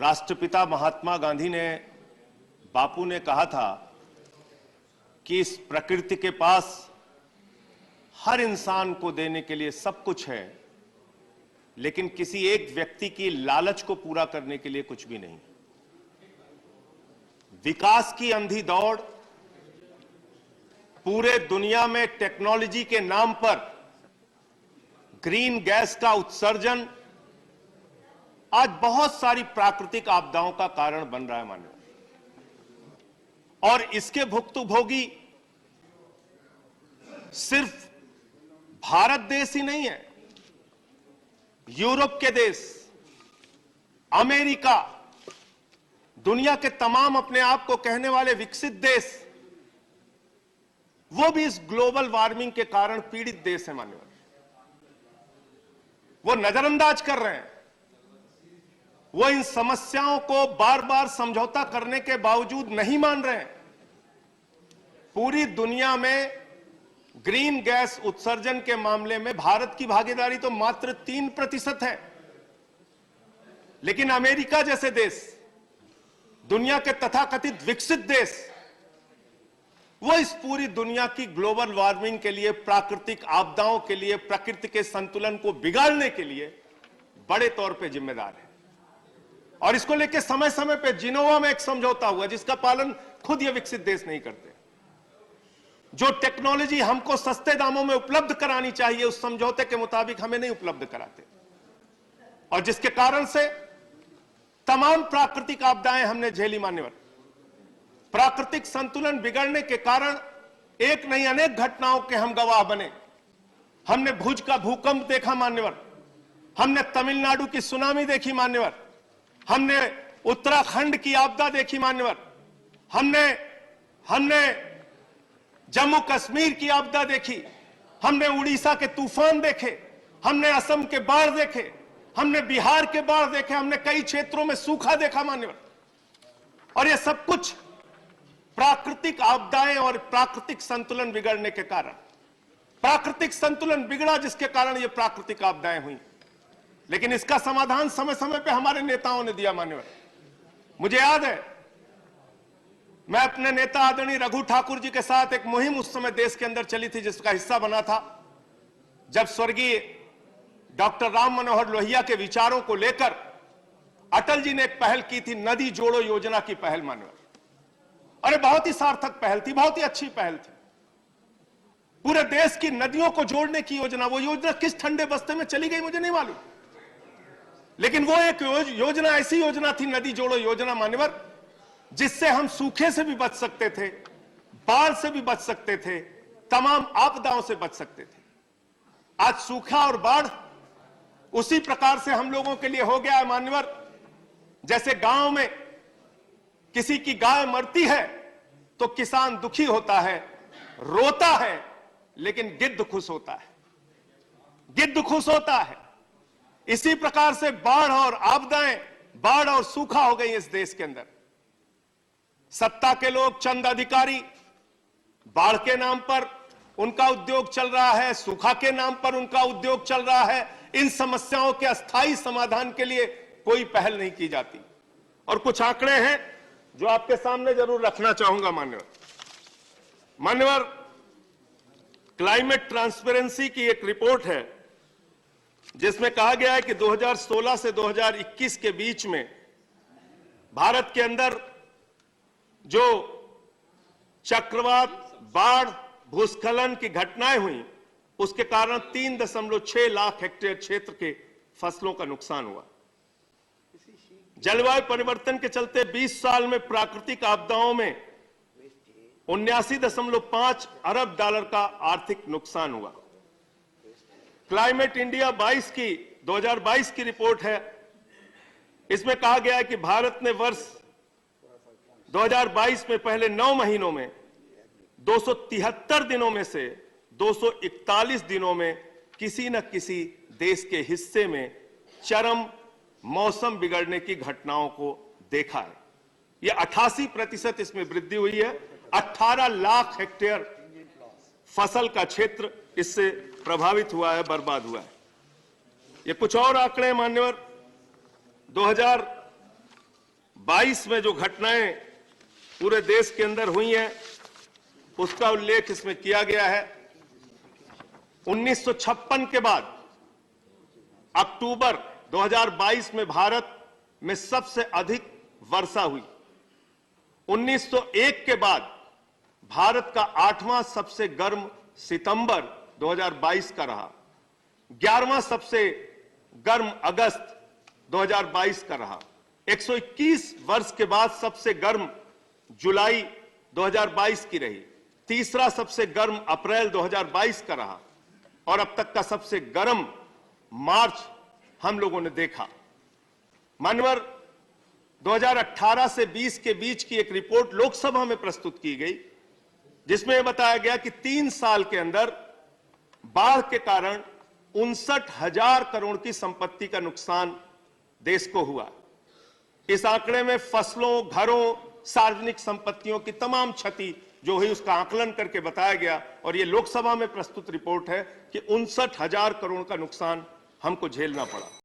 राष्ट्रपिता महात्मा गांधी ने, बापू ने कहा था कि इस प्रकृति के पास हर इंसान को देने के लिए सब कुछ है, लेकिन किसी एक व्यक्ति की लालच को पूरा करने के लिए कुछ भी नहीं। विकास की अंधी दौड़, पूरे दुनिया में टेक्नोलॉजी के नाम पर ग्रीन गैस का उत्सर्जन आज बहुत सारी प्राकृतिक आपदाओं का कारण बन रहा है मानव, और इसके भुक्तभोगी सिर्फ भारत देश ही नहीं है। यूरोप के देश, अमेरिका, दुनिया के तमाम अपने आप को कहने वाले विकसित देश, वो भी इस ग्लोबल वार्मिंग के कारण पीड़ित देश है मानव। वो नजरअंदाज कर रहे हैं, वो इन समस्याओं को बार बार समझौता करने के बावजूद नहीं मान रहे हैं। पूरी दुनिया में ग्रीन गैस उत्सर्जन के मामले में भारत की भागीदारी तो मात्र 3% है, लेकिन अमेरिका जैसे देश, दुनिया के तथाकथित विकसित देश, वो इस पूरी दुनिया की ग्लोबल वार्मिंग के लिए, प्राकृतिक आपदाओं के लिए, प्रकृति के संतुलन को बिगाड़ने के लिए बड़े तौर पे जिम्मेदार है। और इसको लेकर समय समय पे जिनोवा में एक समझौता हुआ जिसका पालन खुद ये विकसित देश नहीं करते। जो टेक्नोलॉजी हमको सस्ते दामों में उपलब्ध करानी चाहिए, उस समझौते के मुताबिक हमें नहीं उपलब्ध कराते, और जिसके कारण से तमाम प्राकृतिक आपदाएं हमने झेली मान्यवर। प्राकृतिक संतुलन बिगड़ने के कारण एक नहीं अनेक घटनाओं के हम गवाह बने। हमने भुज का भूकंप देखा मान्यवर, हमने तमिलनाडु की सुनामी देखी मान्यवर, हमने उत्तराखंड की आपदा देखी मान्यवर, हमने जम्मू कश्मीर की आपदा देखी, हमने उड़ीसा के तूफान देखे, हमने असम के बाढ़ देखे, हमने बिहार के बाढ़ देखे, हमने कई क्षेत्रों में सूखा देखा मान्यवर। और ये सब कुछ प्राकृतिक आपदाएं और प्राकृतिक संतुलन बिगड़ने के कारण, प्राकृतिक संतुलन बिगड़ा जिसके कारण ये प्राकृतिक आपदाएं हुई। लेकिन इसका समाधान समय समय पे हमारे नेताओं ने दिया मान्यवर। मुझे याद है, मैं अपने नेता आदरणीय रघु ठाकुर जी के साथ एक मुहिम उस समय देश के अंदर चली थी, जिसका हिस्सा बना था जब स्वर्गीय डॉक्टर राम मनोहर लोहिया के विचारों को लेकर अटल जी ने एक पहल की थी, नदी जोड़ो योजना की पहल मान्यवर। अरे बहुत ही सार्थक पहल थी, बहुत ही अच्छी पहल थी। पूरे देश की नदियों को जोड़ने की योजना, वो योजना किस ठंडे बस्ते में चली गई मुझे नहीं मालूम, लेकिन वो एक योजना, ऐसी योजना थी, नदी जोड़ो योजना मान्यवर, जिससे हम सूखे से भी बच सकते थे, बाढ़ से भी बच सकते थे, तमाम आपदाओं से बच सकते थे। आज सूखा और बाढ़ उसी प्रकार से हम लोगों के लिए हो गया है मान्यवर, जैसे गांव में किसी की गाय मरती है तो किसान दुखी होता है, रोता है, लेकिन गिद्ध खुश होता है, गिद्ध खुश होता है। इसी प्रकार से बाढ़ और आपदाएं, बाढ़ और सूखा हो गई इस देश के अंदर। सत्ता के लोग, चंद अधिकारी, बाढ़ के नाम पर उनका उद्योग चल रहा है, सूखा के नाम पर उनका उद्योग चल रहा है। इन समस्याओं के अस्थायी समाधान के लिए कोई पहल नहीं की जाती। और कुछ आंकड़े हैं जो आपके सामने जरूर रखना चाहूंगा मान्यवर। क्लाइमेट ट्रांसपेरेंसी की एक रिपोर्ट है जिसमें कहा गया है कि 2016 से 2021 के बीच में भारत के अंदर जो चक्रवात, बाढ़, भूस्खलन की घटनाएं हुई, उसके कारण 3.6 लाख हेक्टेयर क्षेत्र के फसलों का नुकसान हुआ। जलवायु परिवर्तन के चलते 20 साल में प्राकृतिक आपदाओं में 79.5 अरब डॉलर का आर्थिक नुकसान हुआ। क्लाइमेट इंडिया 2022 की रिपोर्ट है, इसमें कहा गया है कि भारत ने वर्ष 2022 में पहले 9 महीनों में 273 दिनों में से 241 दिनों में किसी न किसी देश के हिस्से में चरम मौसम बिगड़ने की घटनाओं को देखा है। यह 88% इसमें वृद्धि हुई है। 18 लाख हेक्टेयर फसल का क्षेत्र इससे प्रभावित हुआ है, बर्बाद हुआ है। ये कुछ और आंकड़े मान्यवर, 22 में जो घटनाएं पूरे देश के अंदर हुई हैं उसका उल्लेख इसमें किया गया है। 1956 के बाद अक्टूबर 2022 में भारत में सबसे अधिक वर्षा हुई। 1901 के बाद भारत का 8वां सबसे गर्म सितंबर 2022 का रहा। 11वां सबसे गर्म अगस्त 2022 का रहा। 121 वर्ष के बाद सबसे गर्म जुलाई 2022 की रही। तीसरा सबसे गर्म अप्रैल 2022 का रहा और अब तक का सबसे गर्म मार्च हम लोगों ने देखा। मानवर 2018 से 20 के बीच की एक रिपोर्ट लोकसभा में प्रस्तुत की गई जिसमें बताया गया कि 3 साल के अंदर बाढ़ के कारण 59,000 करोड़ की संपत्ति का नुकसान देश को हुआ। इस आंकड़े में फसलों, घरों, सार्वजनिक संपत्तियों की तमाम क्षति जो हुई उसका आकलन करके बताया गया और यह लोकसभा में प्रस्तुत रिपोर्ट है कि 59,000 करोड़ का नुकसान हमको झेलना पड़ा।